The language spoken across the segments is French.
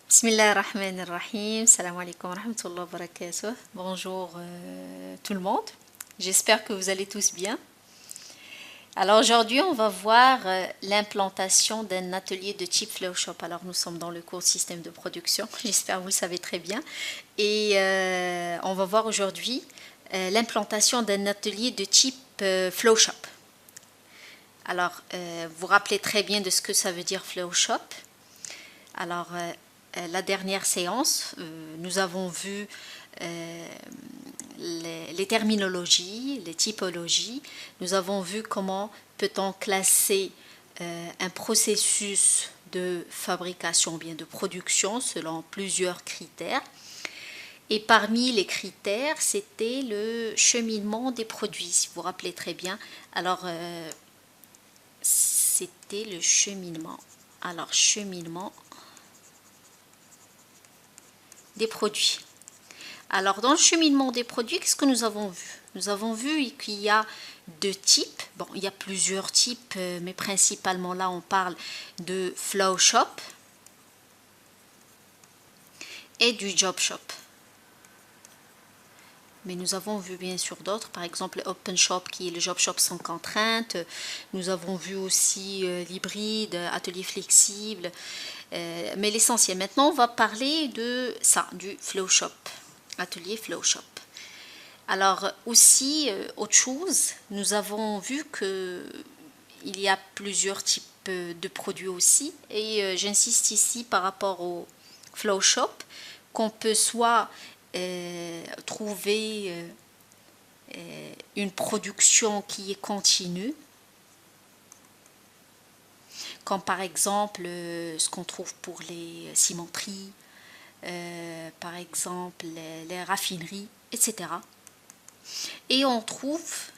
Bismillahirrahmanirrahim. Salam alaikum wa rahmatullahi wa barakatuh. Bonjour tout le monde. J'espère que vous allez tous bien. Alors aujourd'hui, on va voir l'implantation d'un atelier de type Flowshop. Alors nous sommes dans le cours système de production. J'espère que vous le savez très bien. Et on va voir aujourd'hui l'implantation d'un atelier de type Flowshop. Alors, vous vous rappelez très bien de ce que ça veut dire Flowshop. Alors, la dernière séance, nous avons vu les terminologies, les typologies. Nous avons vu comment peut-on classer un processus de fabrication ou bien de production selon plusieurs critères. Et parmi les critères, c'était le cheminement des produits, si vous vous rappelez très bien. Alors, c'était le cheminement. Alors, cheminement des produits. Alors, dans le cheminement des produits, qu'est-ce que nous avons vu? Nous avons vu qu'il y a deux types. Bon, il y a plusieurs types, mais principalement là, on parle de flow shop et du job shop. Mais nous avons vu bien sûr d'autres, par exemple Open Shop qui est le job shop sans contrainte. Nous avons vu aussi l'hybride, atelier flexible. Mais l'essentiel, maintenant on va parler de ça, du Flow Shop, atelier Flow Shop. Alors aussi, autre chose, nous avons vu que il y a plusieurs types de produits aussi. Et j'insiste ici par rapport au Flow Shop, qu'on peut soit trouver une production qui est continue, comme par exemple ce qu'on trouve pour les cimenteries, par exemple les raffineries, etc. Et on trouve,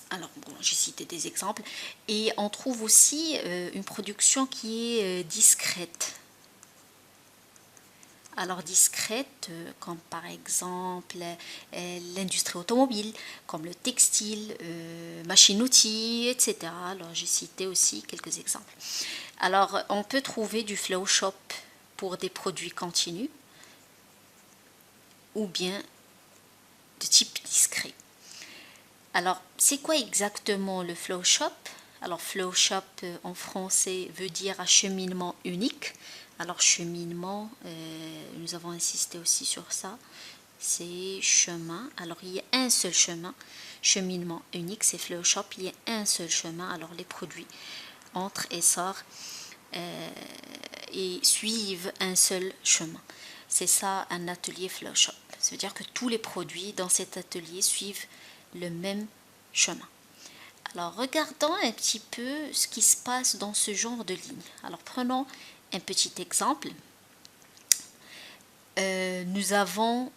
alors bon, j'ai cité des exemples, et on trouve aussi une production qui est discrète. Alors discrète, comme par exemple l'industrie automobile, comme le textile, machine-outils, etc. Alors j'ai cité aussi quelques exemples. Alors on peut trouver du flow shop pour des produits continus ou bien de type discret. Alors c'est quoi exactement le flow shop? Alors flow shop en français veut dire acheminement unique. Alors cheminement, nous avons insisté aussi sur ça, c'est chemin. Alors il y a un seul chemin, cheminement unique, c'est Flow Shop, il y a un seul chemin. Alors les produits entrent et sortent et suivent un seul chemin. C'est ça un atelier Flow Shop. Ça veut dire que tous les produits dans cet atelier suivent le même chemin. Alors regardons un petit peu ce qui se passe dans ce genre de ligne. Alors prenons un petit exemple. Nous avons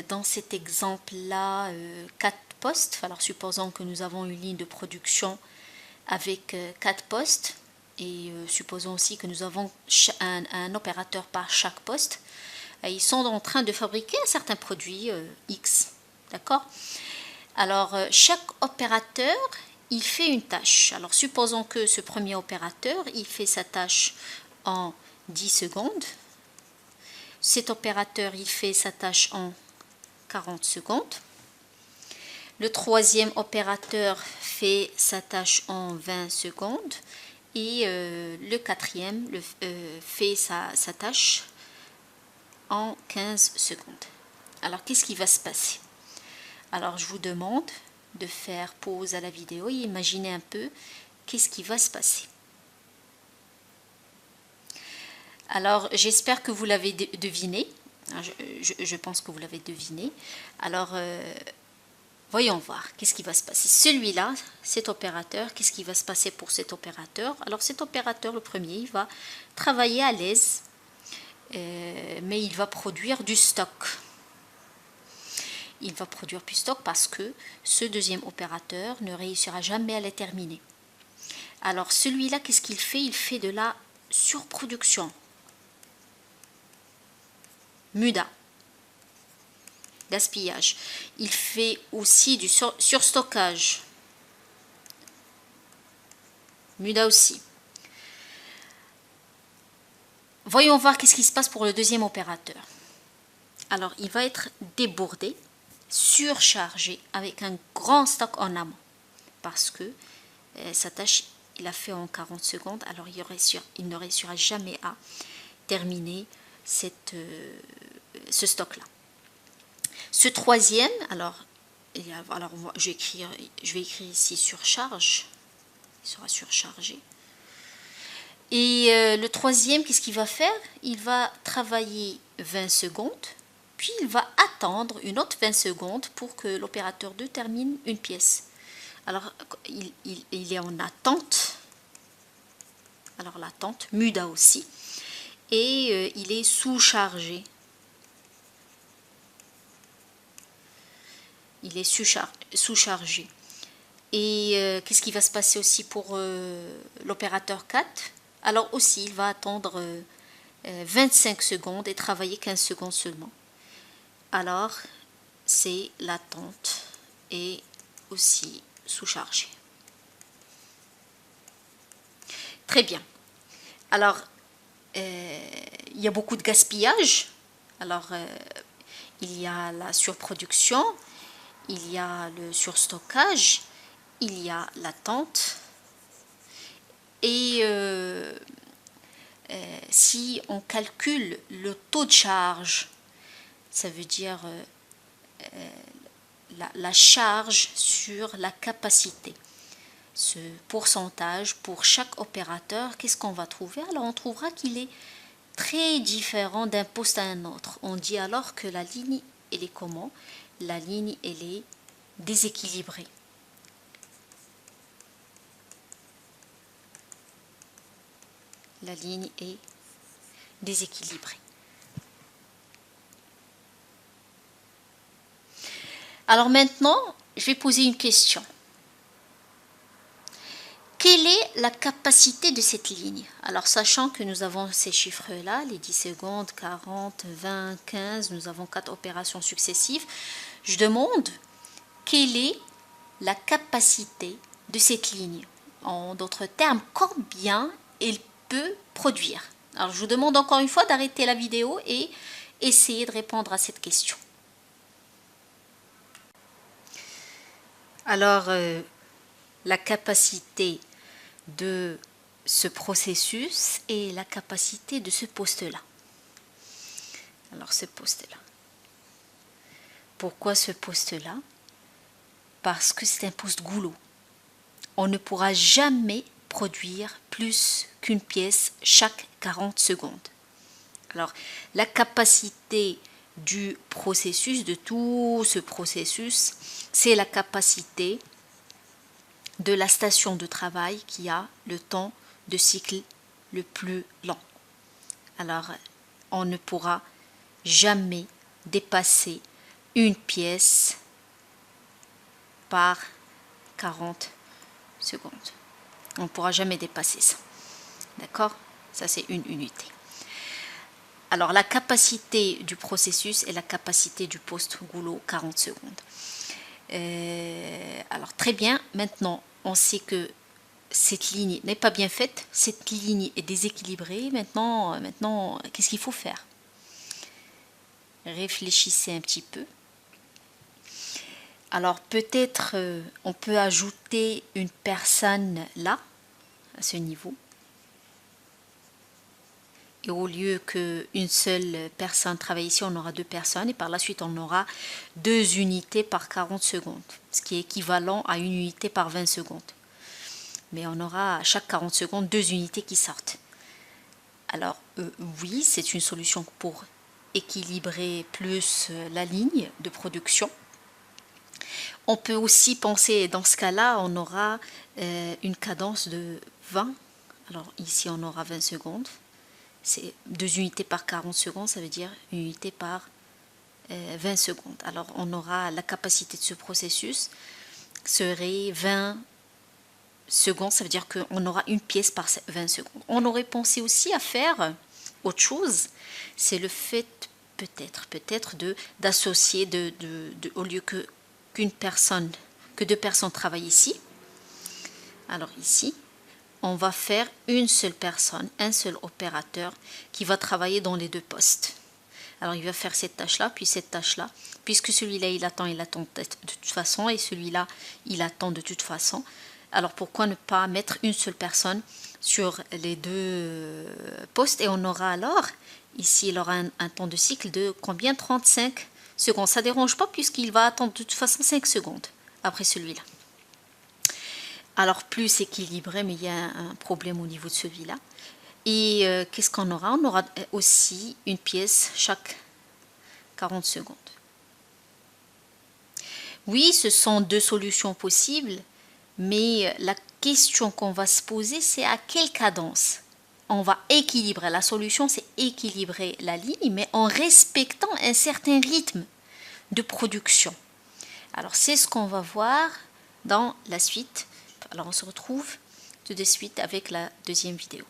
dans cet exemple-là 4 postes. Alors supposons que nous avons une ligne de production avec 4 postes et supposons aussi que nous avons un opérateur par chaque poste. Et ils sont en train de fabriquer un certain produit X. D'accord? Alors chaque opérateur il fait une tâche. Alors supposons que ce premier opérateur il fait sa tâche en 10 secondes. Cet opérateur, il fait sa tâche en 40 secondes. Le troisième opérateur fait sa tâche en 20 secondes. Et le quatrième fait sa tâche en 15 secondes. Alors, qu'est-ce qui va se passer? Alors, je vous demande de faire pause à la vidéo et imaginez un peu qu'est-ce qui va se passer. Alors, j'espère que vous l'avez deviné. Je pense que vous l'avez deviné. Alors, voyons voir, qu'est-ce qui va se passer. Celui-là, cet opérateur, qu'est-ce qui va se passer pour cet opérateur? Alors, cet opérateur, le premier, il va travailler à l'aise, mais il va produire du stock. Il va produire du stock parce que ce deuxième opérateur ne réussira jamais à le terminer. Alors, celui-là, qu'est-ce qu'il fait? Il fait de la surproduction. Muda, gaspillage. Il fait aussi du surstockage. Muda aussi. voyons voir qu'est-ce qui se passe pour le deuxième opérateur. Alors, il va être débordé, surchargé, avec un grand stock en amont. Parce que sa tâche, il a fait en 40 secondes, alors il ne réussira jamais à terminer ce stock-là. Ce troisième, je vais écrire ici surcharge, il sera surchargé. Et le troisième, qu'est-ce qu'il va faire? Il va travailler 20 secondes, puis il va attendre une autre 20 secondes pour que l'opérateur 2 termine une pièce. Alors, il est en attente. Alors, l'attente, MUDA aussi. Et il est sous-chargé. Il est sous-chargé. Et qu'est-ce qui va se passer aussi pour l'opérateur 4? Alors aussi, il va attendre 25 secondes et travailler 15 secondes seulement. Alors, c'est l'attente et aussi sous-chargé. Très bien. Alors, il y a beaucoup de gaspillage. Alors, il y a la surproduction, il y a le surstockage, il y a l'attente. Et si on calcule le taux de charge, ça veut dire la charge sur la capacité. Ce pourcentage pour chaque opérateur, qu'est-ce qu'on va trouver? Alors on trouvera qu'il est très différent d'un poste à un autre. On dit alors que la ligne, elle est comment? La ligne, elle est déséquilibrée. La ligne est déséquilibrée. Alors maintenant, je vais poser une question. Quelle est la capacité de cette ligne? Alors, sachant que nous avons ces chiffres-là, les 10 secondes, 40, 20, 15, nous avons 4 opérations successives, je demande quelle est la capacité de cette ligne. En d'autres termes, combien elle peut produire. Alors, je vous demande encore une fois d'arrêter la vidéo et essayer de répondre à cette question. Alors, la capacité de ce processus et la capacité de ce poste-là. Alors, ce poste-là. Pourquoi ce poste-là? Parce que c'est un poste goulot. On ne pourra jamais produire plus qu'une pièce chaque 40 secondes. Alors, la capacité du processus, de tout ce processus, c'est la capacité de la station de travail qui a le temps de cycle le plus lent. Alors, on ne pourra jamais dépasser une pièce par 40 secondes. On ne pourra jamais dépasser ça. D'accord? Ça, c'est une unité. Alors, la capacité du processus et la capacité du poste goulot, 40 secondes. Alors, très bien. Maintenant, on sait que cette ligne n'est pas bien faite. Cette ligne est déséquilibrée. Maintenant qu'est-ce qu'il faut faire? Réfléchissez un petit peu. Alors, peut-être on peut ajouter une personne là, à ce niveau. Et au lieu qu'une seule personne travaille ici, on aura 2 personnes. Et par la suite, on aura 2 unités par 40 secondes. Ce qui est équivalent à une unité par 20 secondes. Mais on aura à chaque 40 secondes 2 unités qui sortent. Alors, oui, c'est une solution pour équilibrer plus la ligne de production. On peut aussi penser, dans ce cas-là, on aura une cadence de 20. Alors, ici, on aura 20 secondes. C'est 2 unités par 40 secondes, ça veut dire une unité par 20 secondes. Alors, on aura la capacité de ce processus serait 20 secondes, ça veut dire qu'on aura une pièce par 20 secondes. On aurait pensé aussi à faire autre chose, c'est le fait peut-être d'associer, au lieu que 2 personnes travaillent ici, alors ici, on va faire une seule personne, un seul opérateur qui va travailler dans les deux postes. Alors il va faire cette tâche-là, puis cette tâche-là, puisque celui-là il attend de toute façon, et celui-là il attend de toute façon. Alors pourquoi ne pas mettre une seule personne sur les deux postes, et on aura alors, ici il aura un temps de cycle de combien? 35 secondes. Ça ne dérange pas puisqu'il va attendre de toute façon 5 secondes après celui-là. Alors plus équilibré, mais il y a un problème au niveau de celui-là. Et qu'est-ce qu'on aura? On aura aussi une pièce chaque 40 secondes. Oui, ce sont deux solutions possibles, mais la question qu'on va se poser, c'est à quelle cadence on va équilibrer. La solution, c'est équilibrer la ligne, mais en respectant un certain rythme de production. Alors, c'est ce qu'on va voir dans la suite. Alors, on se retrouve tout de suite avec la deuxième vidéo.